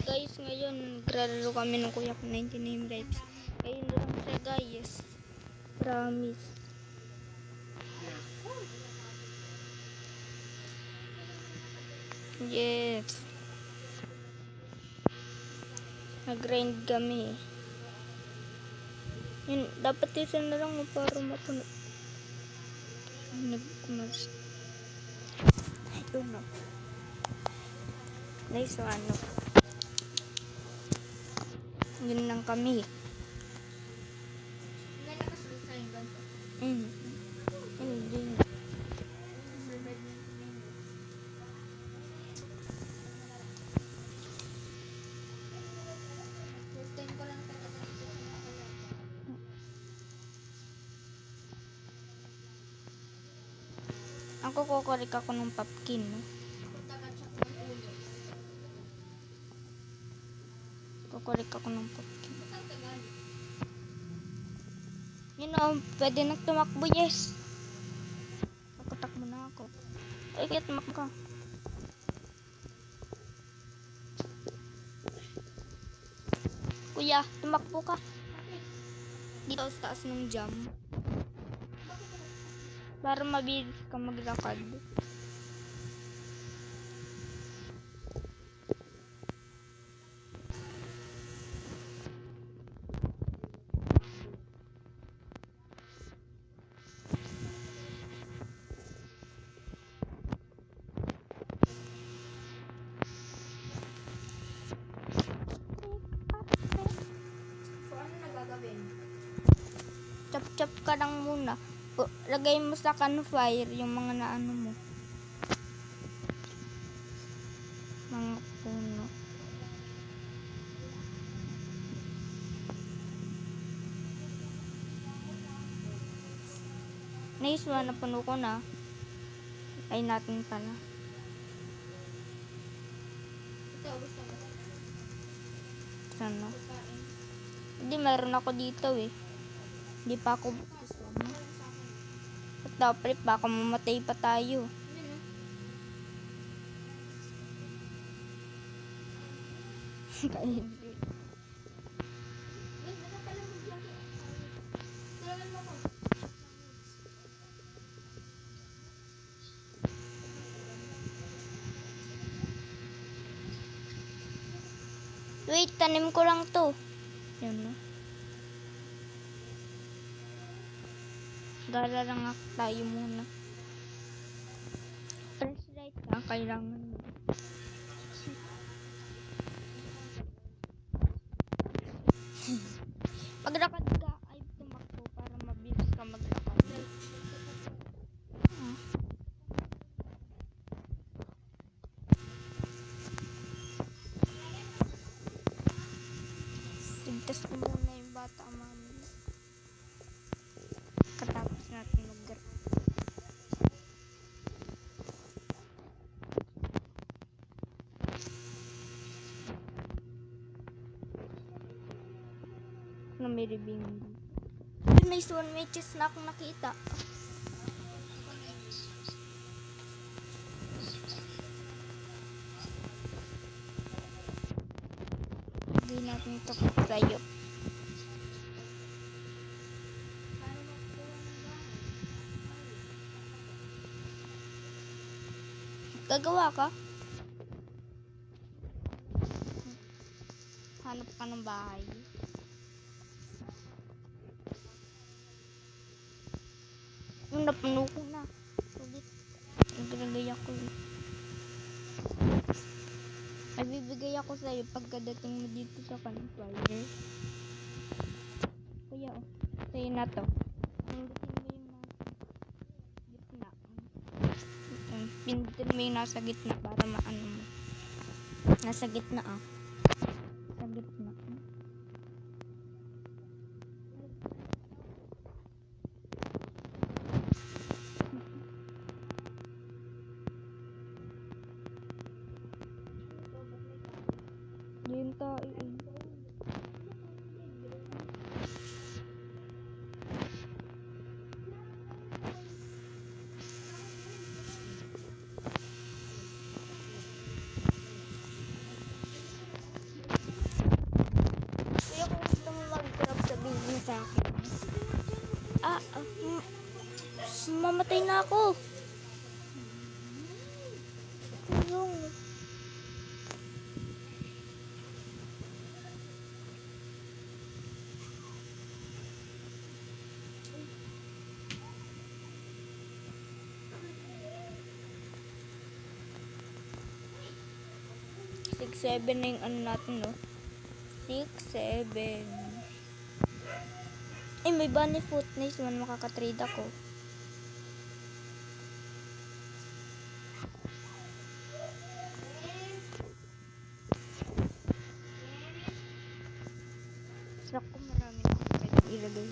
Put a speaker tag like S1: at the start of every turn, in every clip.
S1: Guys, ngayon naglalaro kami ng kuya ko 99 lives. Ngayon lang siya guys. Promise. Yes. Nag-grind kami. Yun, dapat isa na lang para mapuno. Nag-mas. Ayun na. Nice ano. Yun lang kami. Hindi na. Ako kukurik ako ng popkin, no? Kukurik ako ng popkin. Yun o, pwede na tumakbo, yes. Tatakbo na ako. Ay, kaya tumakbo ka. Kuya, tumakbo ka. Dito sa taas ng jam. Para mabilis ka maglakad. Chop-chop ka lang muna. Lagay mo sa campfire yung mga naano mo. Mga puno. Nice one, napuno ko na. Ay natin pala. Sana. Hindi, meron ako dito eh. Hindi pa ako dapat baka mamatay pa tayo. Kain. Wait, tanim ko lang to. Yan no. Gala lang tayo muna. Press right lang, kailangan mo. Maglakad ka, ay tumakbo para mabilis ka maglakad. Tigtas ko muna yung bata, mami. Katapos natin mag-grab. Na may ribing. Nice one, may chest na akong nakita. Lagay natin ito tayo. Gagawa ka? Hanap ka ng bahay. Yung napuno ko na. Ulit. Naglagay ako. Ay, bibigay ako sa'yo pagkadating mo dito sa campfire. Kuya, oh. Sa'yo na to. Pindutin mo yung nasa gitna para maano mo. Nasa gitna ah. Sa gitna. Yun tayo eh. akin. Mamatay na ako. Tulong. Six, 7 na yung ano natin, no? 6, 7. Ay, may bunny foot. Nice man, makaka-trade ako. Naku, marami na akong pwedeng ilagay.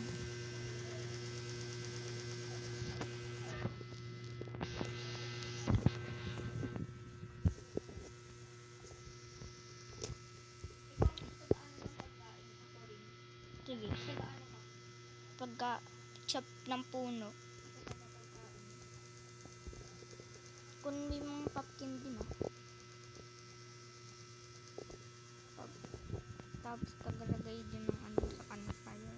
S1: Sige. Pagka-chop ng puno. Kung may mga pumpkin din, tapos kagalagay din ng ano sa campfire.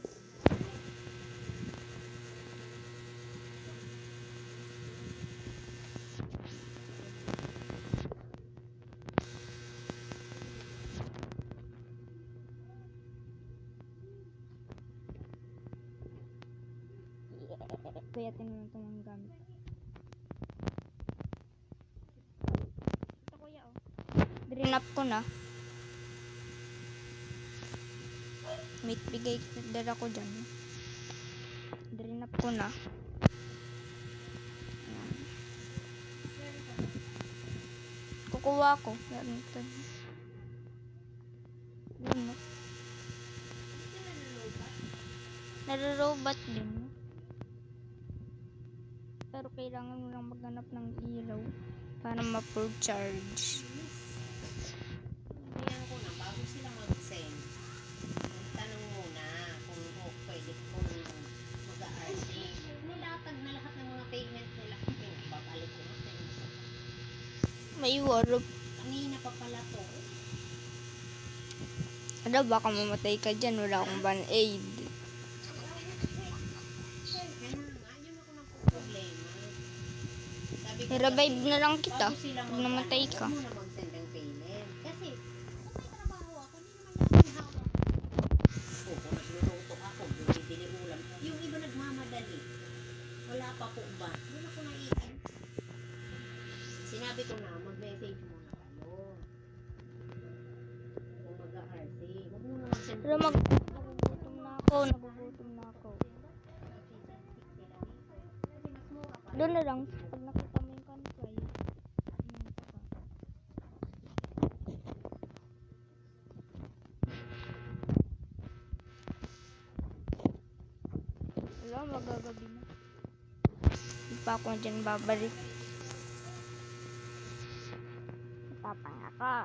S1: Kaya tinanong ito ng gamit. Ito kuya, Drinap ko na. May bigay dala ko dyan. Drinap ko na. Ayan. Kukuha ko. Meron ito. Yun, no? Nare-robot din, no? Pero kailangan mo lang maghanap ng ilaw para ma-full charge.
S2: Ayan ko na, bago sila mag-send, tanong muna kung pwede kung mag-RC. Nilatag na lahat ng mga payment nila. Babalik ko na.
S1: May warp.
S2: Kanina pa pala to.
S1: Ano, baka mamatay ka dyan. Wala akong band-aid. I-revive na lang kita pag namatay ka.
S2: Huwag mo na mag-send ng payment. Kasi, kung may trabaho ako, hindi naman natin hawak. Kung nagluluto ako, bumibili ulam. Yung iba nagmamadali. Wala pa po ba? Doon ako naiin. Sinabi ko na, mag-message muna kayo. Kung mag-RC, huwag mo na mag-send
S1: Pero nagugutom na ako. Doon na lang. Pag nakita mo yung campfire. Wala, magagabi na. Hindi pa ako dyan babalik. Tatanga ka.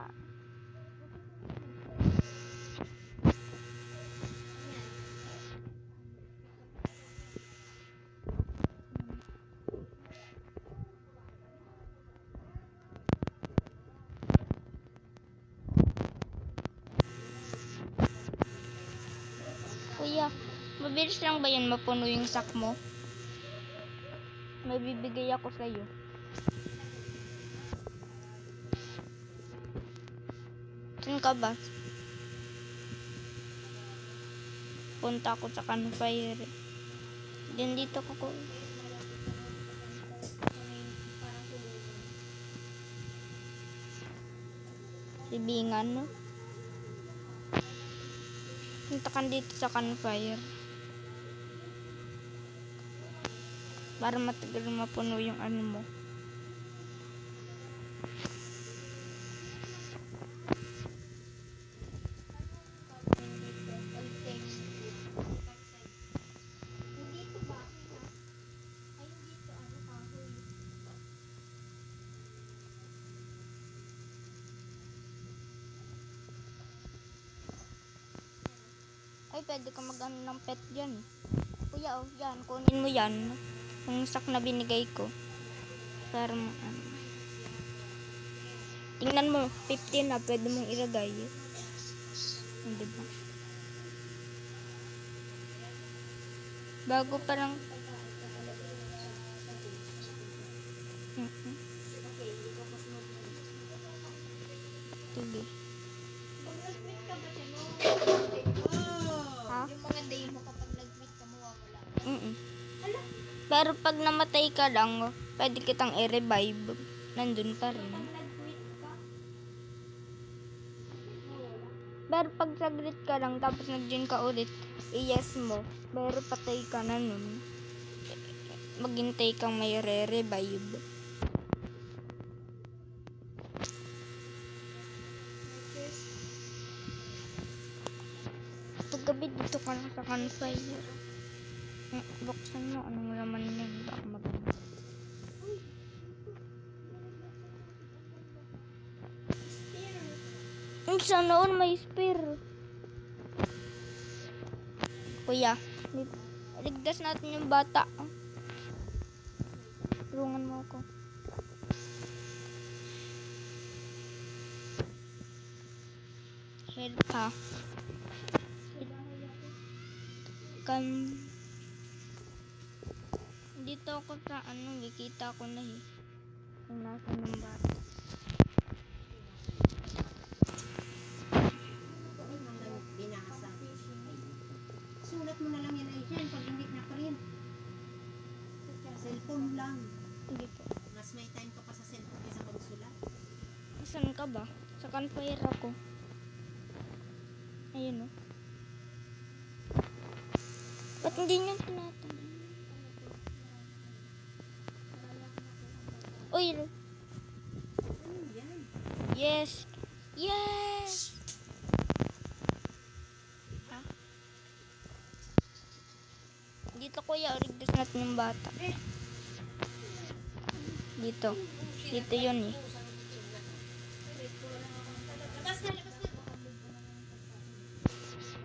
S1: Kuya, mabilis lang ba yan mapuno yung sack mo? May bibigay ako sa'yo. Saan ka ba? Punta ako sa campfire. Then dito ko. Sibingan, no? Punta ka dito sa campfire. Para matagal mapuno yung ano mo. Ay, pwede ka mag-ano ng pet dyan. Kuya, yan. Kunin mo yan. Yung sack na binigay ko. Para tingnan mo, 15 na. Pwede mong ilagay. Hindi ba? Bago pa lang. Mm-mm. Sige. Ha?
S2: Yung mga day mo kapag nag-meet ka, mawawala.
S1: Mm-mm. Pero pag namatay ka lang, pwede kitang i-revive. Nandun pa rin. Pero pag saglit ka lang, tapos nag-join ka ulit, i-yes mo. Pero patay ka na nun. Maghintay kang may re-revive. Paggabi dito ka lang sa campfire. Buksan mo, anong laman yan? Baka maganda. Sana all may spear. Kuya, ligtas natin yung bata. Tulungan mo ako. Help ha. Dito ako sa nakikita ko na kung nasa ng bata.
S2: Binasa. Sulat mo na lang yan ay dyan pag hindi na print. Cellphone lang.
S1: Hindi po.
S2: Mas may time ka pa sa cellphone kaysa magsulat.
S1: Saan ka ba? Sa campfire ako. Ayun o. Ba't hindi niyo tinatanong? Uy!
S2: Ano yan?
S1: Yes! Yes! Ha? Dito kuya, ligtas natin yung bata. Dito. Dito yun eh.
S2: Labas na, labas na.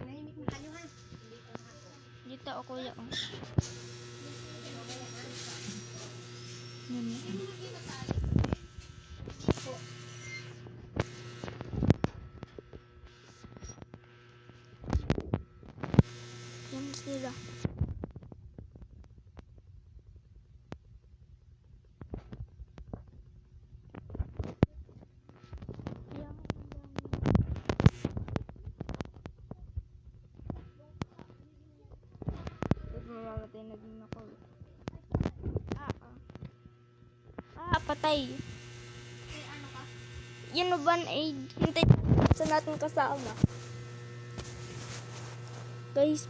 S2: Nahimik na kayo ha.
S1: Dito ako kuya. Oh. Yun eh. Yan sila. Mamamatay na din ako. Patay. Yun o ban aid. Hintay sa natin kasama. Guys,